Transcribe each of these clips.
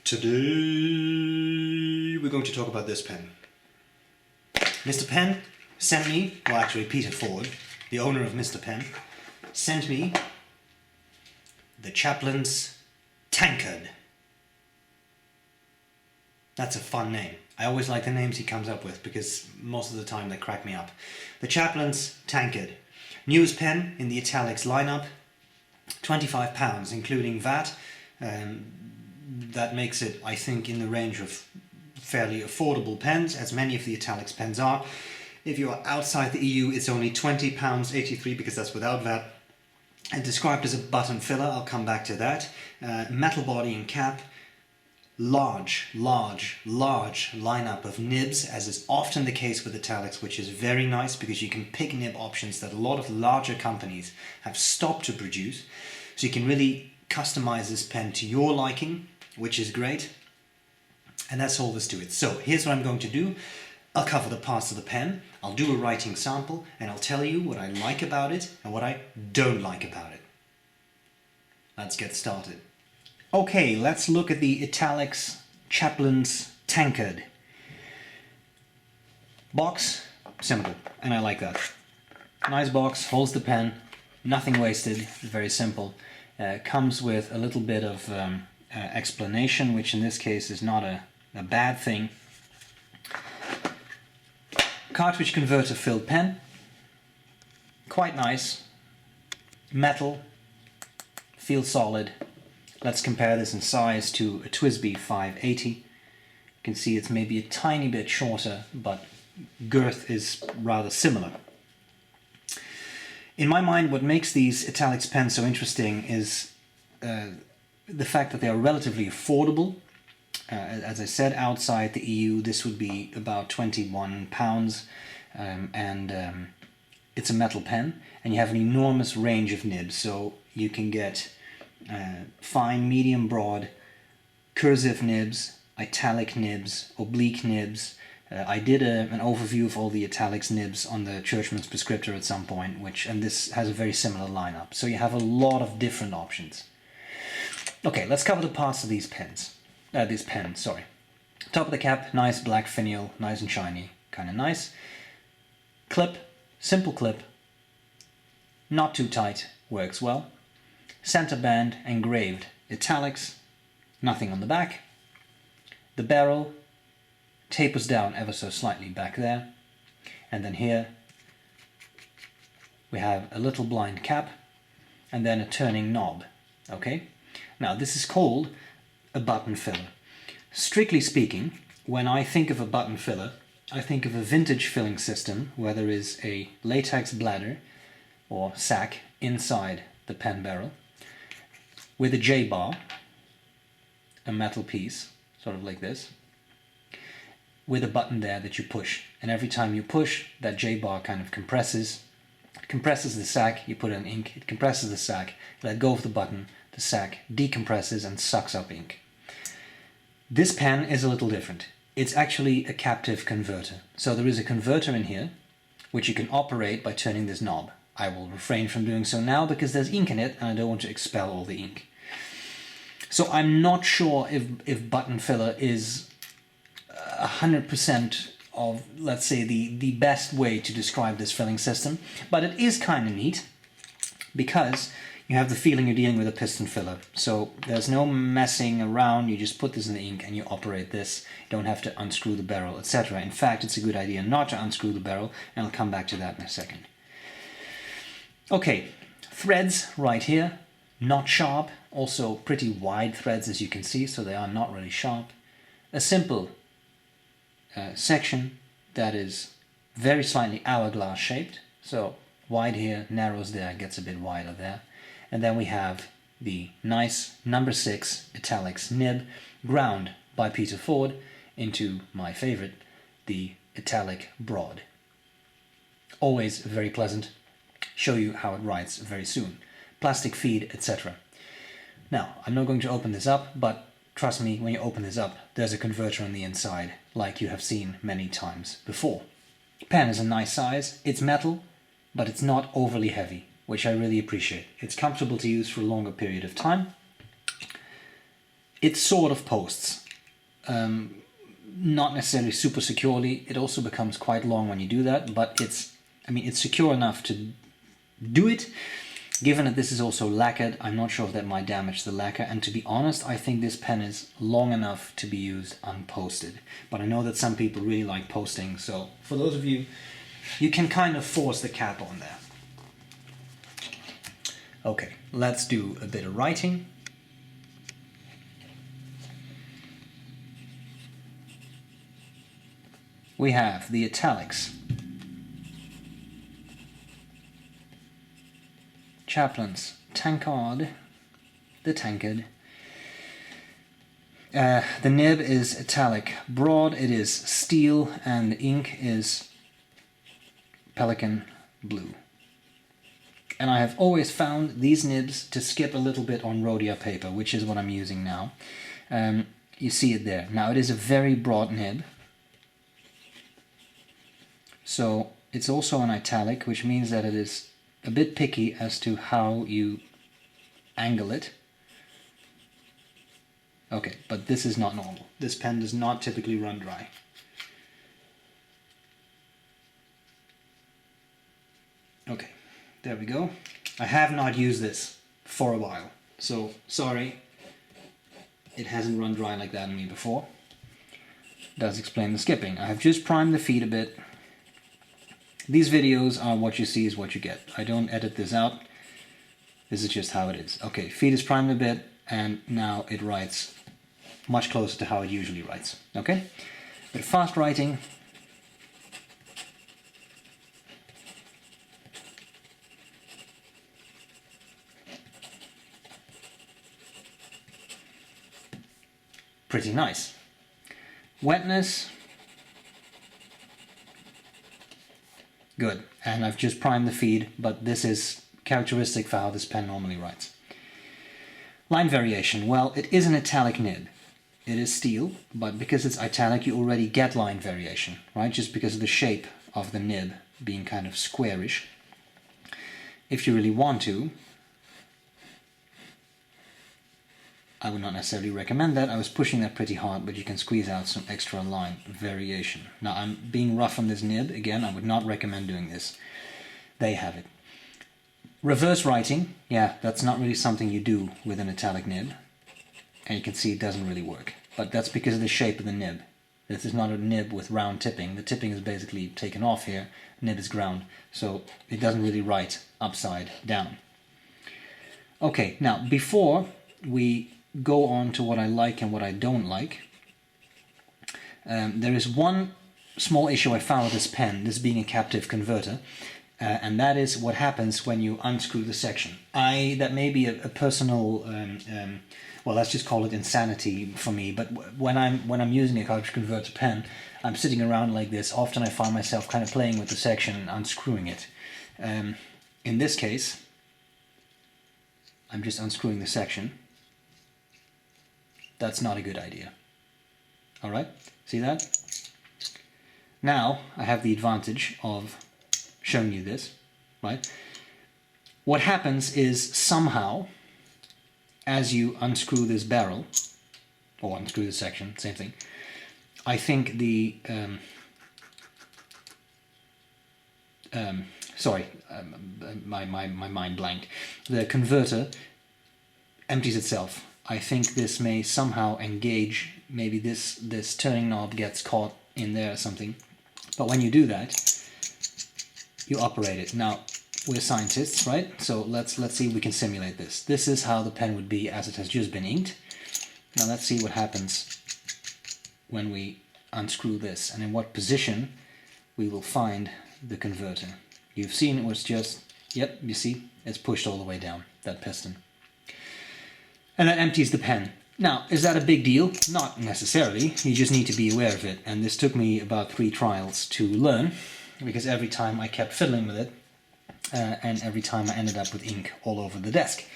Today we're going to talk about this pen. Mr. Pen sent me, well actually Peter Ford, the owner of Mr. Pen, sent me the Chaplains Tankard. That's a fun name. I always like the names he comes up with because most of the time they crack me up. The Chaplains Tankard. Newest pen in the Italix lineup. £25 including VAT. That makes it, I think, in the range of fairly affordable pens, as many of the Italix pens are. If you're outside the EU, it's only £20.83 because that's without VAT. And described as a button filler, I'll come back to that. Metal body and cap. Large lineup of nibs, as is often the case with Italix, which is very nice because you can pick nib options that a lot of larger companies have stopped to produce. So you can really customize this pen to your liking, which is great. And that's all there's to it. So here's what I'm going to do. I'll cover the parts of the pen, I'll do a writing sample, and I'll tell you what I like about it and what I don't like about it. Let's get started. Okay, let's look at the Italix Chaplains Tankard. Box, simple, and I like that. Nice box, holds the pen, nothing wasted, very simple. Comes with a little bit of explanation, which in this case is not a bad thing. Cartridge-Converter filled pen, quite nice, metal, feels solid. Let's compare this in size to a TWSBI 580. You can see it's maybe a tiny bit shorter, but girth is rather similar. In my mind, what makes these Italix pens so interesting is the fact that they are relatively affordable. As I said, outside the EU, this would be about £21, and it's a metal pen, and you have an enormous range of nibs, so you can get fine, medium, broad, cursive nibs, italic nibs, oblique nibs. I did an overview of all the Italix nibs on the Churchman's Prescriptor at some point, and this has a very similar lineup. So you have a lot of different options. Okay, let's cover the parts of these pens. This pen, sorry. Top of the cap, nice black finial, nice and shiny, kind of nice. Clip, simple clip, not too tight, works well. Center band, engraved Italix, nothing on the back. The barrel tapers down ever so slightly back there. And then here we have a little blind cap and then a turning knob. Okay? Now this is called a button filler. Strictly speaking, when I think of a button filler, I think of a vintage filling system where there is a latex bladder or sac inside the pen barrel with a J-bar, a metal piece, sort of like this, with a button there that you push. And every time you push, that J-bar kind of compresses the sac, you put in ink, it compresses the sac, let go of the button, the sac decompresses and sucks up ink. This pen is a little different. It's actually a captive converter. So there is a converter in here, which you can operate by turning this knob. I will refrain from doing so now because there's ink in it and I don't want to expel all the ink. So I'm not sure if button filler is 100% of, let's say, the best way to describe this filling system, but it is kind of neat because you have the feeling you're dealing with a piston filler. So there's no messing around, you just put this in the ink and you operate this. You don't have to unscrew the barrel, etc. In fact, it's a good idea not to unscrew the barrel, and I'll come back to that in a second. Okay, threads right here, not sharp, also pretty wide threads as you can see, so they are not really sharp. A simple section that is very slightly hourglass shaped, so wide here, narrows there, gets a bit wider there. And then we have the nice number 6 Italix nib, ground by Peter Ford into my favorite, the Italic Broad. Always very pleasant. Show you how it writes very soon. Plastic feed, etc. Now, I'm not going to open this up, but trust me, when you open this up, there's a converter on the inside, like you have seen many times before. Pen is a nice size, it's metal, but it's not overly heavy, which I really appreciate. It's comfortable to use for a longer period of time. It sort of posts. Not necessarily super securely. It also becomes quite long when you do that, but it's secure enough to do it. Given that this is also lacquered, I'm not sure if that might damage the lacquer, and to be honest, I think this pen is long enough to be used unposted. But I know that some people really like posting, so for those of you, you can kind of force the cap on there. Okay, let's do a bit of writing. We have the Italix, Chaplains, Tankard, the Tankard. The nib is Italic broad, it is steel, and the ink is Pelican blue. And I have always found these nibs to skip a little bit on Rhodia paper, which is what I'm using now. You see it there. Now it is a very broad nib. So it's also an italic, which means that it is a bit picky as to how you angle it. Okay, but this is not normal. This pen does not typically run dry. Okay, there we go. I have not used this for a while, so sorry. It hasn't run dry like that on me before. Does explain the skipping. I have just primed the feet a bit. These videos are what you see is what you get. I don't edit this out. This is just how it is. Okay, feet is primed a bit, and now it writes much closer to how it usually writes. Okay? But fast writing. Pretty nice. Wetness. Good, and I've just primed the feed, but this is characteristic for how this pen normally writes. Line variation, well, it is an italic nib. It is steel, but because it's italic you already get line variation, right? Just because of the shape of the nib being kind of squarish. If you really want to, I would not necessarily recommend that. I was pushing that pretty hard, but you can squeeze out some extra line variation. Now I'm being rough on this nib. Again, I would not recommend doing this. There you have it. Reverse writing, yeah, that's not really something you do with an italic nib. And you can see it doesn't really work. But that's because of the shape of the nib. This is not a nib with round tipping. The tipping is basically taken off here. Nib is ground. So it doesn't really write upside down. Okay, now before we go on to what I like and what I don't like, there is one small issue I found with this pen, this being a captive converter, and that is what happens when you unscrew the section. That may be a personal, well, let's just call it insanity for me, but when I'm using a Cartridge-Converter pen, I'm sitting around like this. Often I find myself kind of playing with the section and unscrewing it. In this case, I'm just unscrewing the section. That's not a good idea. Alright, see that? Now I have the advantage of showing you this, right? What happens is somehow, as you unscrew this barrel, or unscrew the section, same thing, I think the, my mind blanked. The converter empties itself. I think this may somehow engage, maybe this turning knob gets caught in there or something. But when you do that, you operate it. Now, we're scientists, right? So let's see if we can simulate this. This is how the pen would be as it has just been inked. Now let's see what happens when we unscrew this and in what position we will find the converter. You've seen it was just, yep, you see, it's pushed all the way down, that piston. And that empties the pen. Now, is that a big deal? Not necessarily. You just need to be aware of it. And this took me about 3 trials to learn, because every time I kept fiddling with it, and every time I ended up with ink all over the desk.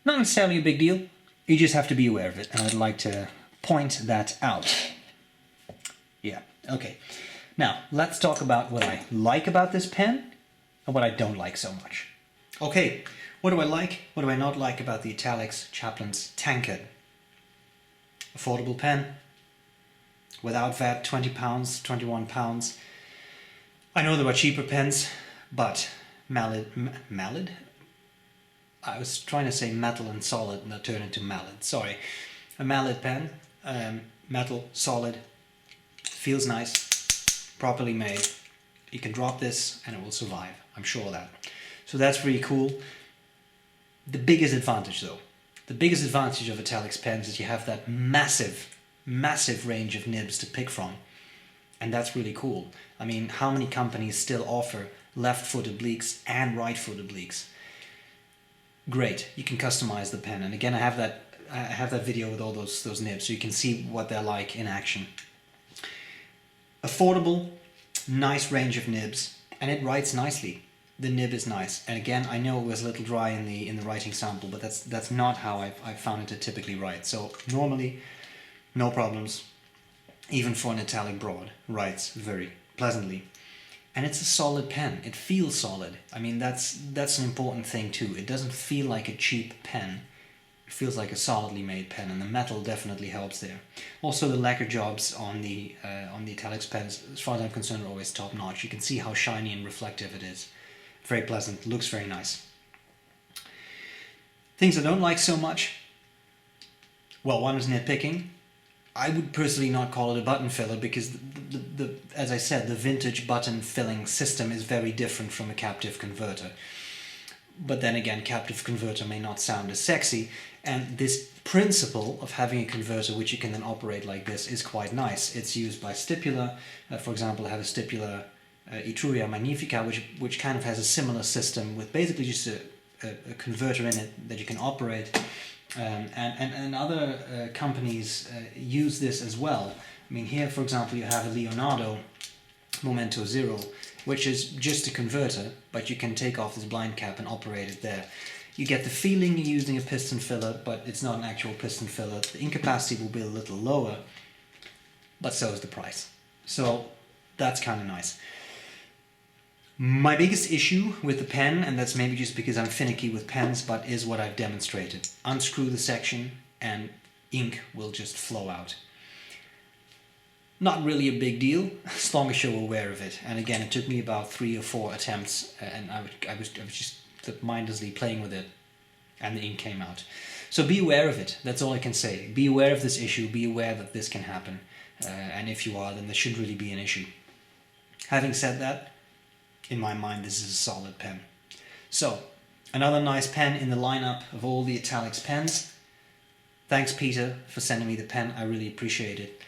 Not necessarily a big deal. You just have to be aware of it, and I'd like to point that out. Yeah, okay. Now, let's talk about what I like about this pen, and what I don't like so much. Okay. What do I like? What do I not like about the Italix Chaplains Tankard? affordable pen. Without VAT, £20, £21. I know there are cheaper pens, but mallet? I was trying to say metal and solid and that turned into mallet. Sorry. A mallet pen, metal, solid, feels nice, properly made. You can drop this and it will survive, I'm sure of that. So that's really cool. The biggest advantage though, the biggest advantage of Italix pens is you have that massive range of nibs to pick from. And that's really cool. I mean, how many companies still offer left-foot obliques and right-foot obliques? Great, you can customize the pen. And again, I have that video with all those nibs, so you can see what they're like in action. Affordable, nice range of nibs, and it writes nicely. The nib is nice, and again, I know it was a little dry in the writing sample, but that's not how I found it to typically write. So normally, no problems. Even for an italic broad, writes very pleasantly. And it's a solid pen. It feels solid. I mean, that's an important thing too. It doesn't feel like a cheap pen. It feels like a solidly made pen, and the metal definitely helps there. Also, the lacquer jobs on the Italix pens, as far as I'm concerned, are always top notch. You can see how shiny and reflective it is. Very pleasant. Looks very nice. Things I don't like so much. Well, one is nitpicking. I would personally not call it a button filler because, as I said, the vintage button filling system is very different from a captive converter. But then again, captive converter may not sound as sexy, and this principle of having a converter which you can then operate like this is quite nice. It's used by Stipula. For example, I have a Stipula Etruria Magnifica, which kind of has a similar system with basically just a converter in it that you can operate. And other companies use this as well. I mean, here, for example, you have a Leonardo Momento Zero, which is just a converter, but you can take off this blind cap and operate it there. You get the feeling you're using a piston filler, but it's not an actual piston filler. The ink capacity will be a little lower, but so is the price. So that's kind of nice. My biggest issue with the pen, and that's maybe just because I'm finicky with pens, but is what I've demonstrated. Unscrew the section and ink will just flow out. Not really a big deal, as long as you're aware of it. And again, it took me about 3 or 4 attempts, and I was just mindlessly playing with it, and the ink came out. So be aware of it, that's all I can say. Be aware of this issue, be aware that this can happen. And if you are, then there shouldn't really be an issue. Having said that, in my mind, this is a solid pen. So, another nice pen in the lineup of all the Italix pens. Thanks, Peter, for sending me the pen. I really appreciate it.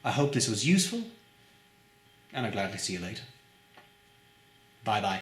I hope this was useful, and I'll gladly see you later. Bye-bye.